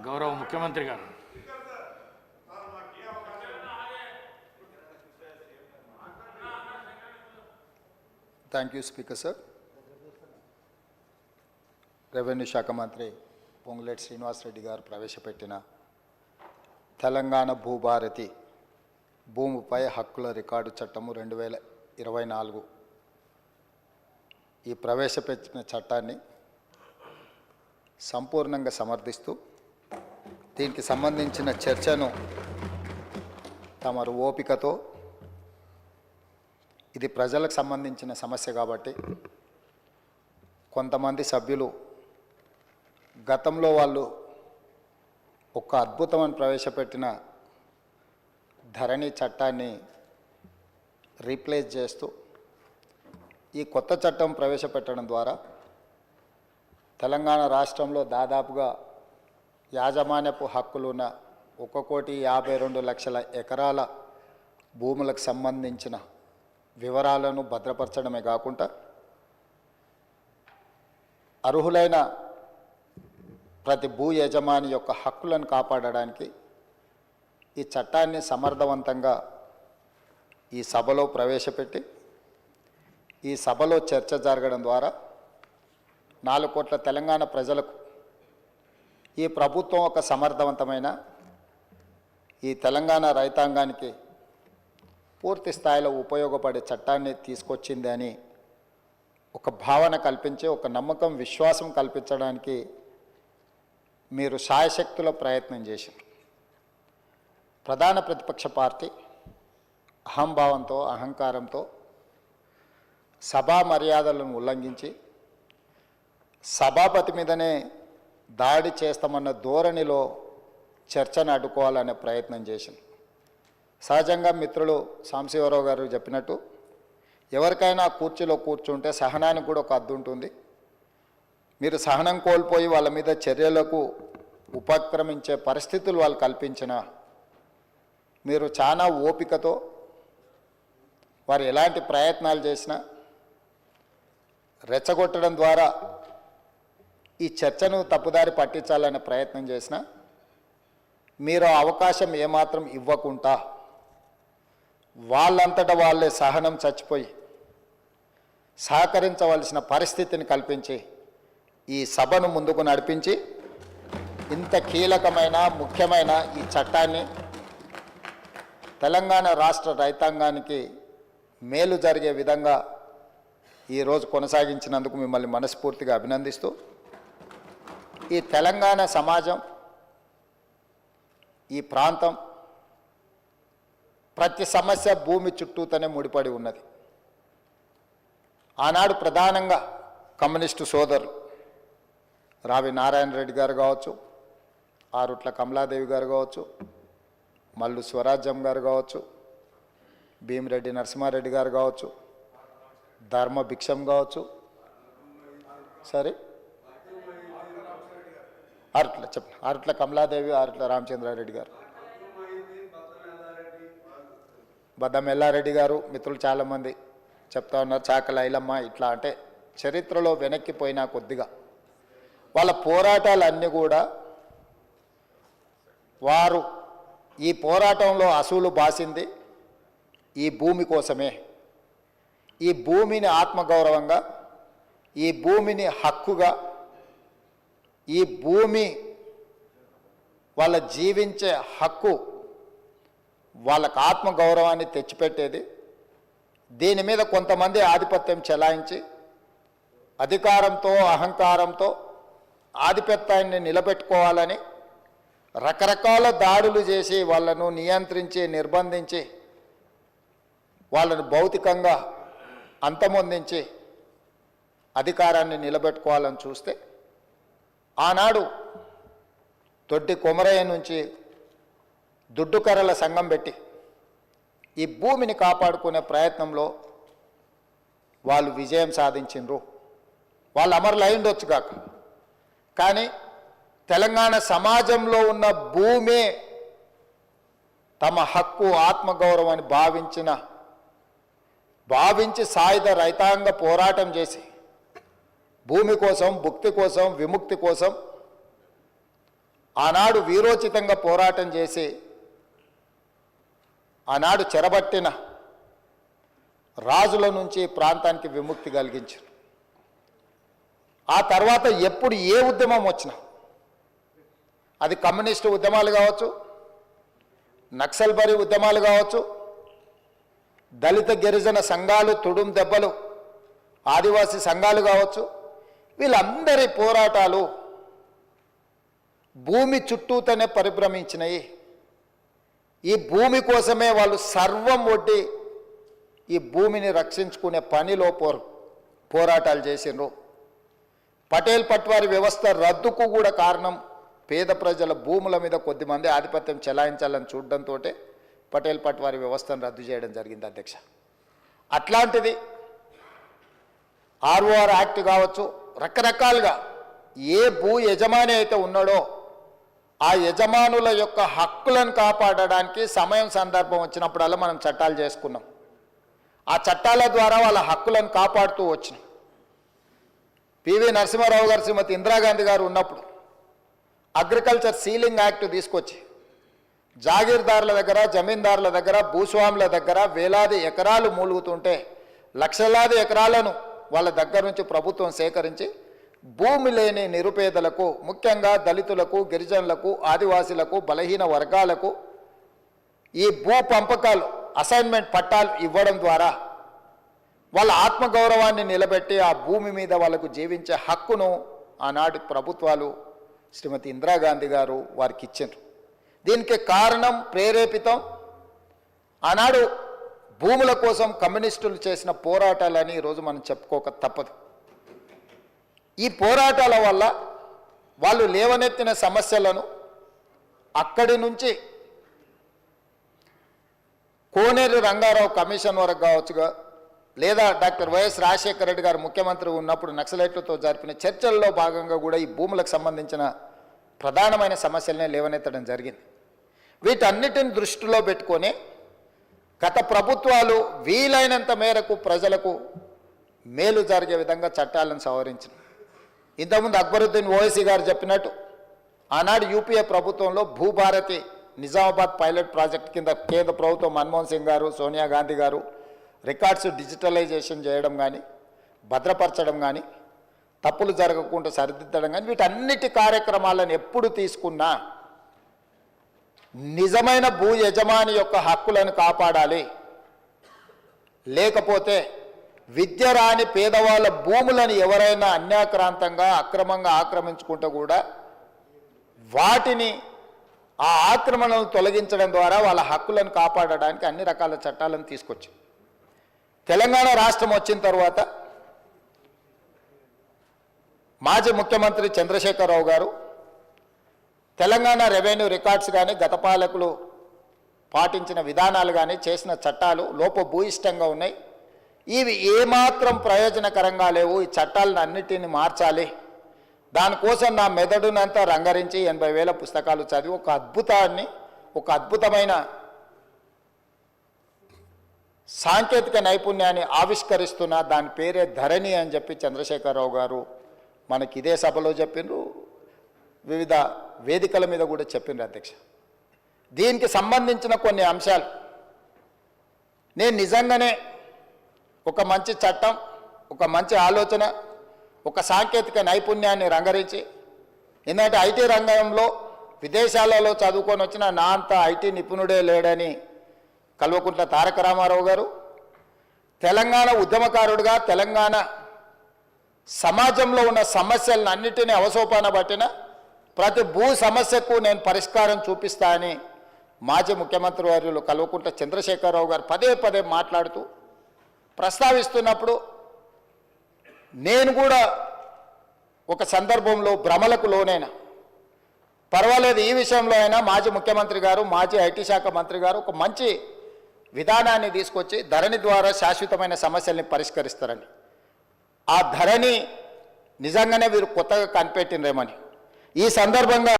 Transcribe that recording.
గౌరవ ముఖ్యమంత్రి గారు. Thank you speaker sir. Revenue శాఖ మంత్రి పొంగులేటి శ్రీనివాసరెడ్డి గారు ప్రవేశపెట్టిన తెలంగాణ భూభారతి భూమిపై హక్కుల రికార్డు చట్టము 2024 ఈ ప్రవేశపెట్టిన చట్టాన్ని సంపూర్ణంగా సమర్థిస్తూ దీనికి సంబంధించిన చర్చను తమరు ఓపికతో, ఇది ప్రజలకు సంబంధించిన సమస్య కాబట్టి కొంతమంది సభ్యులు గతంలో వాళ్ళు ఒక అద్భుతమైన ప్రవేశపెట్టిన ధరణి చట్టాన్ని రీప్లేస్ చేస్తూ ఈ కొత్త చట్టం ప్రవేశపెట్టడం ద్వారా తెలంగాణ రాష్ట్రంలో దాదాపుగా యాజమాన్యపు హక్కులున్న 1,52,00,000 ఎకరాల భూములకు సంబంధించిన వివరాలను భద్రపరచడమే కాకుండా అర్హులైన ప్రతి భూ యజమాని యొక్క హక్కులను కాపాడడానికి ఈ చట్టాన్ని సమర్థవంతంగా ఈ సభలో ప్రవేశపెట్టి ఈ సభలో చర్చ జరగడం ద్వారా 4 కోట్ల తెలంగాణ ప్రజలకు ఈ ప్రభుత్వం ఒక సమర్థవంతమైన ఈ తెలంగాణ రైతాంగానికి పూర్తి స్థాయిలో ఉపయోగపడే చట్టాన్ని తీసుకొచ్చింది అని ఒక భావన కల్పించి, ఒక నమ్మకం, విశ్వాసం కల్పించడానికి మీరు శాయశక్తుల ప్రయత్నం చేశారు. ప్రధాన ప్రతిపక్ష పార్టీ అహంభావంతో, అహంకారంతో సభా మర్యాదలను ఉల్లంఘించి సభాపతి మీదనే దాడి చేస్తామన్న ధోరణిలో చర్చను అడ్డుకోవాలనే ప్రయత్నం చేసింది. సహజంగా మిత్రులు సాంబశివరావు గారు చెప్పినట్టు ఎవరికైనా కుర్చీలో కూర్చుంటే సహనానికి కూడా ఒక హద్దు ఉంటుంది. మీరు సహనం కోల్పోయి వాళ్ళ మీద చర్యలకు ఉపక్రమించే పరిస్థితులు వాళ్ళు కల్పించిన మీరు చాలా ఓపికతో వారు ఎలాంటి ప్రయత్నాలు చేసినా రెచ్చగొట్టడం ద్వారా ఈ చర్చను తప్పుదారి పట్టించాలనే ప్రయత్నం చేసినా మీరు అవకాశం ఏమాత్రం ఇవ్వకుండా వాళ్ళంతటా వాళ్ళే సహనం చచ్చిపోయి సహకరించవలసిన పరిస్థితిని కల్పించి ఈ సభను ముందుకు నడిపించి ఇంత కీలకమైన ముఖ్యమైన ఈ చట్టాన్ని తెలంగాణ రాష్ట్ర రైతాంగానికి మేలు జరిగే విధంగా ఈరోజు కొనసాగించినందుకు మిమ్మల్ని మనస్ఫూర్తిగా అభినందిస్తూ, ఈ తెలంగాణ సమాజం, ఈ ప్రాంతం ప్రతి సమస్య భూమి చుట్టూతోనే ముడిపడి ఉన్నది. ఆనాడు ప్రధానంగా కమ్యూనిస్టు సోదరులు రావి నారాయణ రెడ్డి గారు కావచ్చు, ఆరుట్ల కమలాదేవి గారు కావచ్చు, మల్లు స్వరాజ్యం గారు కావచ్చు, భీమిరెడ్డి నరసింహారెడ్డి గారు కావచ్చు, ధర్మ భిక్షం కావచ్చు, సరే ఆరుట్ల కమలాదేవి, ఆరుట్ల రామచంద్రారెడ్డి గారు, బద్దం ఎల్లారెడ్డి గారు, మిత్రులు చాలామంది చెప్తా ఉన్నారు, చాకల ఐలమ్మ, ఇట్లా అంటే చరిత్రలో వెనక్కిపోయినా కొద్దిగా వాళ్ళ పోరాటాలన్నీ కూడా వారు ఈ పోరాటంలో అసూలు బాసింది ఈ భూమి కోసమే. ఈ భూమిని ఆత్మగౌరవంగా, ఈ భూమిని హక్కుగా, ఈ భూమి వాళ్ళ జీవించే హక్కు, వాళ్ళకు ఆత్మగౌరవాన్ని తెచ్చిపెట్టేది. దీని మీద కొంతమంది ఆధిపత్యం చెలాయించి అధికారంతో, అహంకారంతో ఆధిపత్యాన్ని నిలబెట్టుకోవాలని రకరకాల దాడులు చేసి వాళ్ళను నియంత్రించి, నిర్బంధించి, వాళ్ళను భౌతికంగా అంతమొందించి అధికారాన్ని నిలబెట్టుకోవాలని చూస్తే ఆనాడు దొడ్డి కొమరయ్య నుంచి దుడ్డుకర్రల సంఘం పెట్టి ఈ భూమిని కాపాడుకునే ప్రయత్నంలో వాళ్ళు విజయం సాధించిండ్రు. వాళ్ళు అమరులు అయిండొచ్చు కాక, కానీ తెలంగాణ సమాజంలో ఉన్న భూమే తమ హక్కు, ఆత్మగౌరవాన్ని భావించి సాయుధ రైతాంగ పోరాటం చేసి భూమి కోసం, భుక్తి కోసం, విముక్తి కోసం ఆనాడు వీరోచితంగా పోరాటం చేసి ఆనాడు చెరబట్టిన రాజుల నుంచి ప్రాంతానికి విముక్తి కలిగించారు. ఆ తర్వాత ఎప్పుడు ఏ ఉద్యమం వచ్చినా, అది కమ్యూనిస్టు ఉద్యమాలు కావచ్చు, నక్సల్బరీ ఉద్యమాలు కావచ్చు, దళిత గిరిజన సంఘాలు, తుడుం దెబ్బలు ఆదివాసీ సంఘాలు కావచ్చు, వీళ్ళందరి పోరాటాలు భూమి చుట్టూతోనే పరిభ్రమించినాయి. ఈ భూమి కోసమే వాళ్ళు సర్వం ఒడ్డి ఈ భూమిని రక్షించుకునే పనిలో పోరాటాలు చేసిండ్రు. పటేల్ పట్వారి వ్యవస్థ రద్దుకు కూడా కారణం పేద ప్రజల భూముల మీద కొద్దిమంది ఆధిపత్యం చెలాయించాలని చూడడంతో పటేల్ పట్వారి వ్యవస్థను రద్దు చేయడం జరిగింది అధ్యక్ష. అట్లాంటిది ఆర్ఓఆర్ యాక్ట్ కావచ్చు, రకరకాలుగా ఏ భూ యజమాని అయితే ఉన్నాడో ఆ యజమానుల యొక్క హక్కులను కాపాడడానికి సమయం సందర్భం వచ్చినప్పుడల్లా మనం చట్టాలు చేసుకున్నాం. ఆ చట్టాల ద్వారా వాళ్ళ హక్కులను కాపాడుతూ వచ్చినాం. పివి నరసింహారావు గారు, శ్రీమతి ఇందిరాగాంధీ గారు ఉన్నప్పుడు అగ్రికల్చర్ సీలింగ్ యాక్ట్ తీసుకొచ్చి జాగీర్దారుల దగ్గర, జమీందారుల దగ్గర, భూస్వాముల దగ్గర వేలాది ఎకరాలు మూలుగుతుంటే లక్షలాది ఎకరాలను వాళ్ళ దగ్గర నుంచి ప్రభుత్వం సేకరించి భూమి లేని నిరుపేదలకు, ముఖ్యంగా దళితులకు, గిరిజనులకు, ఆదివాసీలకు, బలహీన వర్గాలకు ఈ భూ పంపకాలు, అసైన్మెంట్ పట్టాలు ఇవ్వడం ద్వారా వాళ్ళ ఆత్మగౌరవాన్ని నిలబెట్టి ఆ భూమి మీద వాళ్ళకు జీవించే హక్కును ఆనాటి ప్రభుత్వాలు, శ్రీమతి ఇందిరాగాంధీ గారు వారికి ఇచ్చారు. దీనికి కారణం, ప్రేరేపితం ఆనాడు భూముల కోసం కమ్యూనిస్టులు చేసిన పోరాటాలని ఈరోజు మనం చెప్పుకోక తప్పదు. ఈ పోరాటాల వల్ల వాళ్ళు లేవనెత్తిన సమస్యలను అక్కడి నుంచి కోనేరు రంగారావు కమిషన్ వరకు కావచ్చుగా, లేదా డాక్టర్ వైఎస్ రాజశేఖర రెడ్డి గారు ముఖ్యమంత్రి ఉన్నప్పుడు నక్సలైట్లతో జరిపిన చర్చల్లో భాగంగా కూడా ఈ భూములకు సంబంధించిన ప్రధానమైన సమస్యలనే లేవనెత్తడం జరిగింది. వీటన్నిటిని దృష్టిలో పెట్టుకొని గత ప్రభుత్వాలు వీలైనంత మేరకు ప్రజలకు మేలు జరిగే విధంగా చట్టాలను సవరించిన. ఇంతకుముందు అక్బరుద్దీన్ ఓవైసీ గారు చెప్పినట్టు ఆనాడు యూపీఏ ప్రభుత్వంలో భూభారతి నిజామాబాద్ పైలట్ ప్రాజెక్ట్ కింద కేంద్ర ప్రభుత్వం మన్మోహన్ సింగ్ గారు, సోనియా గాంధీ గారు రికార్డ్స్ డిజిటలైజేషన్ చేయడం కానీ, భద్రపరచడం కానీ, తప్పులు జరగకుండా సరిదిద్దడం కానీ, వీటన్నిటి కార్యక్రమాలను ఎప్పుడు తీసుకున్నా నిజమైన భూ యజమాని యొక్క హక్కులను కాపాడాలి. లేకపోతే విద్య రాని పేదవాళ్ళ భూములను ఎవరైనా అన్యాక్రాంతంగా అక్రమంగా ఆక్రమించుకుంటే కూడా వాటిని, ఆ ఆక్రమణలను తొలగించడం ద్వారా వాళ్ళ హక్కులను కాపాడడానికి అన్ని రకాల చట్టాలను తీసుకొచ్చి తెలంగాణ రాష్ట్రం వచ్చిన తర్వాత మాజీ ముఖ్యమంత్రి చంద్రశేఖరరావు గారు తెలంగాణ రెవెన్యూ రికార్డ్స్ కానీ, గత పాలకులు పాటించిన విధానాలు కానీ, చేసిన చట్టాలు లోపభూయిష్టంగా ఉన్నాయి. ఇవి ఏమాత్రం ప్రయోజనకరంగా లేవు. ఈ చట్టాలను అన్నిటిని మార్చాలి. దానికోసం నా మెదడునంతా రంగరించి 80,000 పుస్తకాలు చదివి ఒక అద్భుతమైన సాంకేతిక నైపుణ్యాన్ని ఆవిష్కరిస్తున్న దాని పేరే ధరణి అని చెప్పి చంద్రశేఖరరావు గారు మనకి ఇదే సభలో చెప్పిండ్రు, వివిధ వేదికల మీద కూడా చెప్పిండ్రు అధ్యక్ష. దీనికి సంబంధించిన కొన్ని అంశాలు నేను నిజంగానే ఒక మంచి చట్టం, ఒక మంచి ఆలోచన, ఒక సాంకేతిక నైపుణ్యాన్ని రంగరించి, ఎందుకంటే ఐటీ రంగంలో విదేశాలలో చదువుకొని వచ్చిన నా అంత ఐటీ నిపుణుడే లేడని కల్వకుంట్ల తారక రామారావు గారు, తెలంగాణ ఉద్యమకారుడిగా తెలంగాణ సమాజంలో ఉన్న సమస్యలను అన్నిటినీ అవసోపాన పట్టిన ప్రతి భూ సమస్యకు నేను పరిష్కారం చూపిస్తా అని మాజీ ముఖ్యమంత్రి వర్యులు కల్వకుంట్ల చంద్రశేఖరరావు గారు పదే పదే మాట్లాడుతూ ప్రస్తావిస్తున్నప్పుడు నేను కూడా ఒక సందర్భంలో భ్రమలకు లోనైనా, పర్వాలేదు ఈ విషయంలో అయినా మాజీ ముఖ్యమంత్రి గారు, మాజీ ఐటీ శాఖ మంత్రి గారు ఒక మంచి విధానాన్ని తీసుకొచ్చి ధరణి ద్వారా శాశ్వతమైన సమస్యల్ని పరిష్కరిస్తారని, ఆ ధరణి నిజంగానే వీరు కొత్తగా కనిపెట్టినరేమని ఈ సందర్భంగా